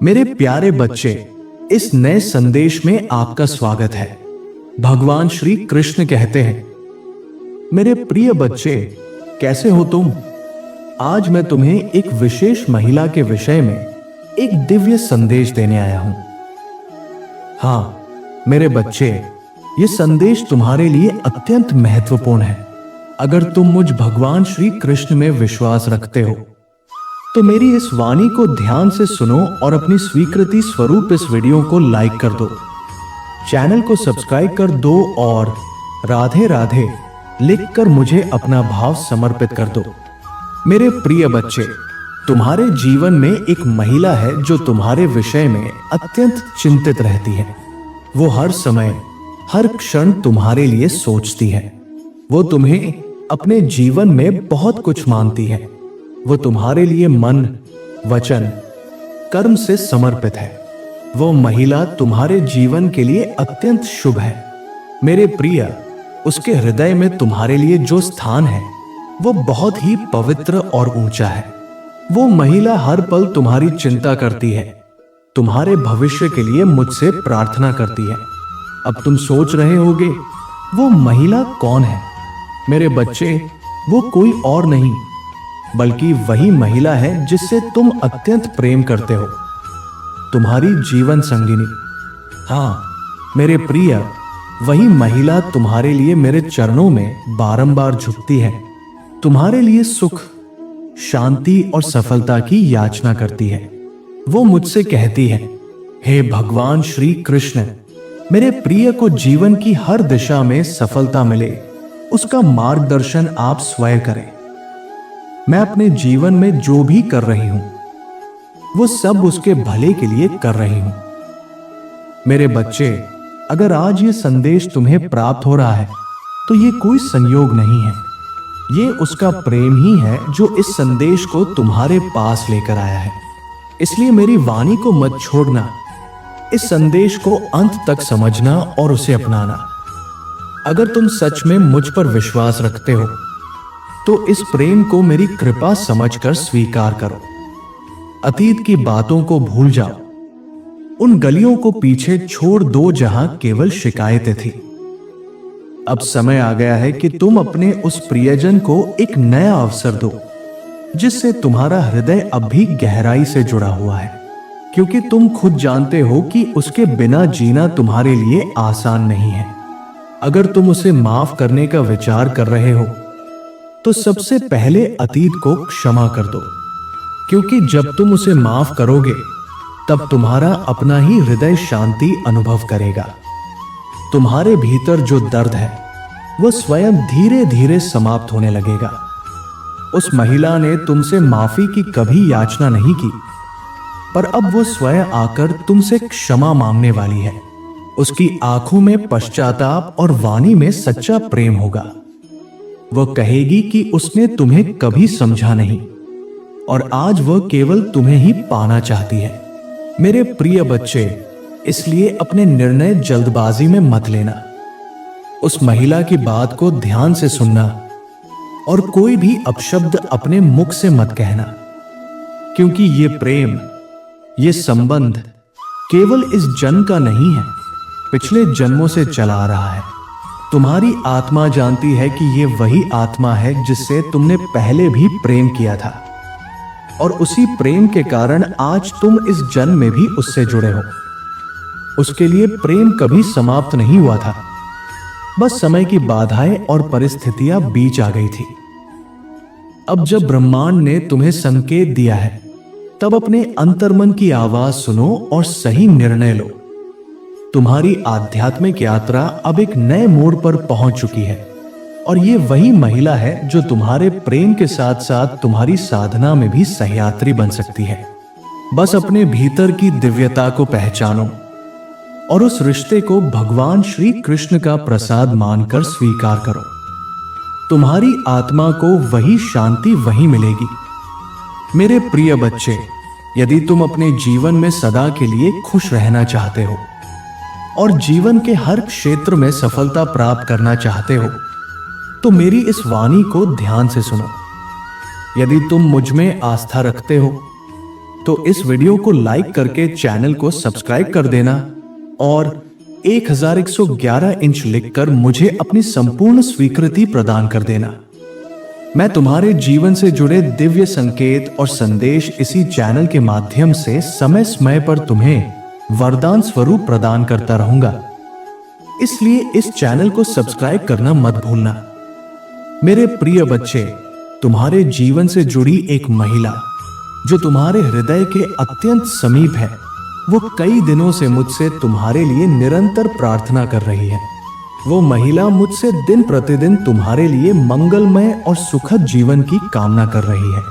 मेरे प्यारे बच्चे, इस नए संदेश में आपका स्वागत है। भगवान श्री कृष्ण कहते हैं, मेरे प्रिय बच्चे, कैसे हो तुम? आज मैं तुम्हें एक विशेष महिला के विषय में एक दिव्य संदेश देने आया हूं। हाँ मेरे बच्चे, ये संदेश तुम्हारे लिए अत्यंत महत्वपूर्ण है। अगर तुम मुझ भगवान श्री कृष्ण में विश्वास रखते हो तो मेरी इस वाणी को ध्यान से सुनो और अपनी स्वीकृति स्वरूप इस वीडियो को लाइक कर दो, चैनल को सब्सक्राइब कर दो और राधे राधे लिखकर मुझे अपना भाव समर्पित कर दो। मेरे प्रिय बच्चे, तुम्हारे जीवन में एक महिला है जो तुम्हारे विषय में अत्यंत चिंतित रहती है। वो हर समय हर क्षण तुम्हारे लिए सोचती है। वो तुम्हें अपने जीवन में बहुत कुछ मानती है। वो तुम्हारे लिए मन, वचन, कर्म से समर्पित है। वो महिला तुम्हारे जीवन के लिए अत्यंत शुभ है। मेरे प्रिय, उसके हृदय में तुम्हारे लिए जो स्थान है वो बहुत ही पवित्र और ऊंचा है। वो महिला हर पल तुम्हारी चिंता करती है, तुम्हारे भविष्य के लिए मुझसे प्रार्थना करती है। अब तुम सोच रहे होगे, वो महिला कौन है? मेरे बच्चे, वो कोई और नहीं बल्कि वही महिला है जिससे तुम अत्यंत प्रेम करते हो, तुम्हारी जीवन संगिनी। हाँ मेरे प्रिय, वही महिला तुम्हारे लिए मेरे चरणों में बारंबार झुकती है, तुम्हारे लिए सुख, शांति और सफलता की याचना करती है। वो मुझसे कहती है, हे भगवान श्री कृष्ण, मेरे प्रिय को जीवन की हर दिशा में सफलता मिले, उसका मार्गदर्शन आप स्वयं करें। मैं अपने जीवन में जो भी कर रही हूं वो सब उसके भले के लिए कर रही हूं। मेरे बच्चे, अगर आज ये संदेश तुम्हें प्राप्त हो रहा है तो ये कोई संयोग नहीं है, ये उसका प्रेम ही है जो इस संदेश को तुम्हारे पास लेकर आया है। इसलिए मेरी वाणी को मत छोड़ना, इस संदेश को अंत तक समझना और उसे अपनाना। अगर तुम सच में मुझ पर विश्वास रखते हो तो इस प्रेम को मेरी कृपा समझकर स्वीकार करो। अतीत की बातों को भूल जाओ, उन गलियों को पीछे छोड़ दो जहां केवल शिकायतें थी। अब समय आ गया है कि तुम अपने उस प्रियजन को एक नया अवसर दो जिससे तुम्हारा हृदय अब भी गहराई से जुड़ा हुआ है, क्योंकि तुम खुद जानते हो कि उसके बिना जीना तुम्हारे लिए आसान नहीं है। अगर तुम उसे माफ करने का विचार कर रहे हो तो सबसे पहले अतीत को क्षमा कर दो, क्योंकि जब तुम उसे माफ करोगे तब तुम्हारा अपना ही हृदय शांति अनुभव करेगा। तुम्हारे भीतर जो दर्द है वो स्वयं धीरे धीरे समाप्त होने लगेगा। उस महिला ने तुमसे माफी की कभी याचना नहीं की, पर अब वो स्वयं आकर तुमसे क्षमा मांगने वाली है। उसकी आंखों में पश्चाताप और वाणी में सच्चा प्रेम होगा। वह कहेगी कि उसने तुम्हें कभी समझा नहीं और आज वह केवल तुम्हें ही पाना चाहती है। मेरे प्रिय बच्चे, इसलिए अपने निर्णय जल्दबाजी में मत लेना। उस महिला की बात को ध्यान से सुनना और कोई भी अपशब्द अपने मुख से मत कहना, क्योंकि ये प्रेम, ये संबंध केवल इस जन्म का नहीं है, पिछले जन्मों से चला आ रहा है। तुम्हारी आत्मा जानती है कि ये वही आत्मा है जिससे तुमने पहले भी प्रेम किया था, और उसी प्रेम के कारण आज तुम इस जन्म में भी उससे जुड़े हो। उसके लिए प्रेम कभी समाप्त नहीं हुआ था, बस समय की बाधाएं और परिस्थितियां बीच आ गई थी। अब जब ब्रह्मांड ने तुम्हें संकेत दिया है, तब अपने अंतर्मन की आवाज सुनो और सही निर्णय लो। तुम्हारी आध्यात्मिक यात्रा अब एक नए मोड़ पर पहुंच चुकी है, और ये वही महिला है जो तुम्हारे प्रेम के साथ साथ तुम्हारी साधना में भी सहयात्री बन सकती है। बस अपने भीतर की दिव्यता को पहचानो और उस रिश्ते को भगवान श्री कृष्ण का प्रसाद मानकर स्वीकार करो। तुम्हारी आत्मा को वही शांति वहीं मिलेगी। मेरे प्रिय बच्चे, यदि तुम अपने जीवन में सदा के लिए खुश रहना चाहते हो और जीवन के हर क्षेत्र में सफलता प्राप्त करना चाहते हो तो मेरी इस वाणी को ध्यान से सुनो। यदि तुम मुझ में आस्था रखते हो तो इस वीडियो को लाइक करके चैनल को सब्सक्राइब कर देना और 1111 इंच लिखकर मुझे अपनी संपूर्ण स्वीकृति प्रदान कर देना। मैं तुम्हारे जीवन से जुड़े दिव्य संकेत और संदेश इसी चैनल के माध्यम से समय समय पर तुम्हें वरदान स्वरूप प्रदान करता रहूंगा, इसलिए इस चैनल को सब्सक्राइब करना मत भूलना। मेरे प्रिय बच्चे, तुम्हारे जीवन से जुड़ी एक महिला जो तुम्हारे हृदय के अत्यंत समीप है, वो कई दिनों से मुझसे तुम्हारे लिए निरंतर प्रार्थना कर रही है। वो महिला मुझसे दिन प्रतिदिन तुम्हारे लिए मंगलमय और सुखद जीवन की कामना कर रही है।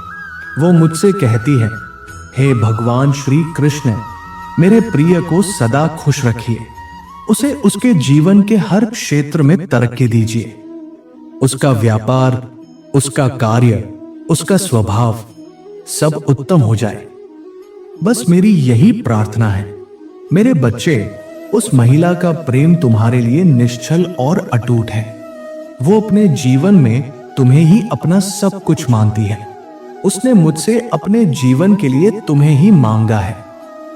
वो मुझसे कहती है, हे भगवान श्री कृष्ण, मेरे प्रिय को सदा खुश रखिए, उसे उसके जीवन के हर क्षेत्र में तरक्की दीजिए, उसका व्यापार, उसका कार्य, उसका स्वभाव सब उत्तम हो जाए। बस मेरी यही प्रार्थना है। मेरे बच्चे, उस महिला का प्रेम तुम्हारे लिए निश्चल और अटूट है। वो अपने जीवन में तुम्हें ही अपना सब कुछ मानती है। उसने मुझसे अपने जीवन के लिए तुम्हें ही मांगा है।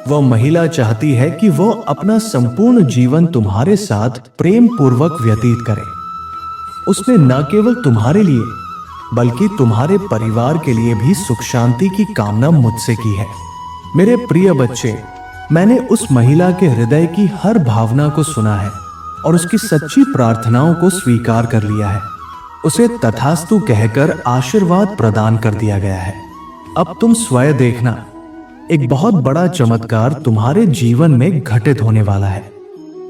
वह महिला चाहती है कि वो अपना संपूर्ण जीवन तुम्हारे साथ प्रेम पूर्वक व्यतीत करे। उसने न केवल तुम्हारे लिए बल्कि तुम्हारे परिवार के लिए भी सुख शांति की कामना मुझसे की है। मेरे प्रिय बच्चे, मैंने उस महिला के हृदय की हर भावना को सुना है और उसकी सच्ची प्रार्थनाओं को स्वीकार कर लिया है। उसे तथास्तु कहकर आशीर्वाद प्रदान कर दिया गया है। अब तुम स्वयं देखना, एक बहुत बड़ा चमत्कार तुम्हारे जीवन में घटित होने वाला है।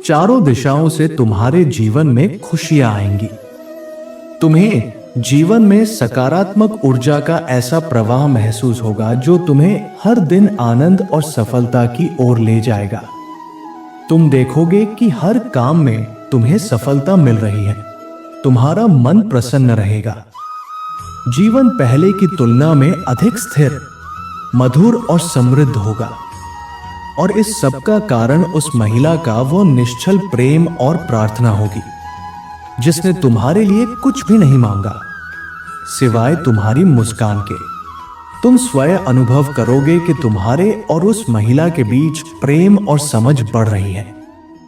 चारों दिशाओं से तुम्हारे जीवन में खुशियां आएंगी। तुम्हें जीवन में सकारात्मक ऊर्जा का ऐसा प्रवाह महसूस होगा जो तुम्हें हर दिन आनंद और सफलता की ओर ले जाएगा। तुम देखोगे कि हर काम में तुम्हें सफलता मिल रही है। तुम्हारा मन प्रसन्न रहेगा। जीवन पहले की तुलना में अधिक स्थिर, मधुर और समृद्ध होगा। और इस सब का कारण उस महिला का वो निश्चल प्रेम और प्रार्थना होगी जिसने तुम्हारे लिए कुछ भी नहीं मांगा सिवाय तुम्हारी मुस्कान के। तुम स्वयं अनुभव करोगे कि तुम्हारे और उस महिला के बीच प्रेम और समझ बढ़ रही है।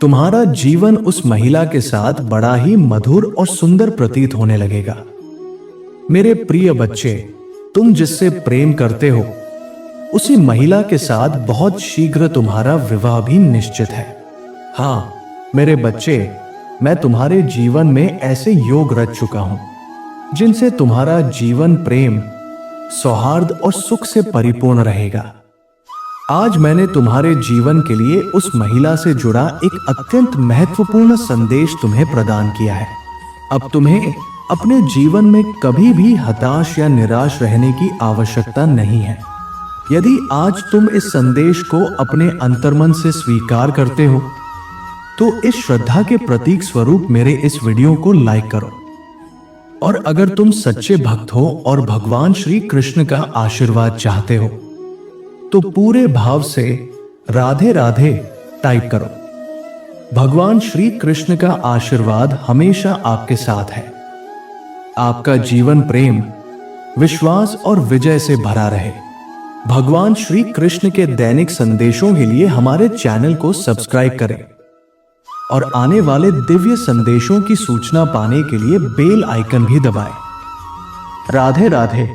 तुम्हारा जीवन उस महिला के साथ बड़ा ही मधुर और सुंदर प्रतीत होने लगेगा। मेरे प्रिय बच्चे, तुम जिससे प्रेम करते हो उसी महिला के साथ बहुत शीघ्र तुम्हारा विवाह भी निश्चित है। हाँ मेरे बच्चे, मैं तुम्हारे जीवन में ऐसे योग रच चुका हूं जिनसे तुम्हारा जीवन प्रेम, सौहार्द और सुख से परिपूर्ण रहेगा। आज मैंने तुम्हारे जीवन के लिए उस महिला से जुड़ा एक अत्यंत महत्वपूर्ण संदेश तुम्हें प्रदान किया है। अब तुम्हें अपने जीवन में कभी भी हताश या निराश रहने की आवश्यकता नहीं है। यदि आज तुम इस संदेश को अपने अंतर्मन से स्वीकार करते हो तो इस श्रद्धा के प्रतीक स्वरूप मेरे इस वीडियो को लाइक करो। और अगर तुम सच्चे भक्त हो और भगवान श्री कृष्ण का आशीर्वाद चाहते हो तो पूरे भाव से राधे राधे टाइप करो। भगवान श्री कृष्ण का आशीर्वाद हमेशा आपके साथ है। आपका जीवन प्रेम, विश्वास और विजय से भरा रहे। भगवान श्री कृष्ण के दैनिक संदेशों के लिए हमारे चैनल को सब्सक्राइब करें और आने वाले दिव्य संदेशों की सूचना पाने के लिए बेल आइकन भी दबाएं। राधे राधे।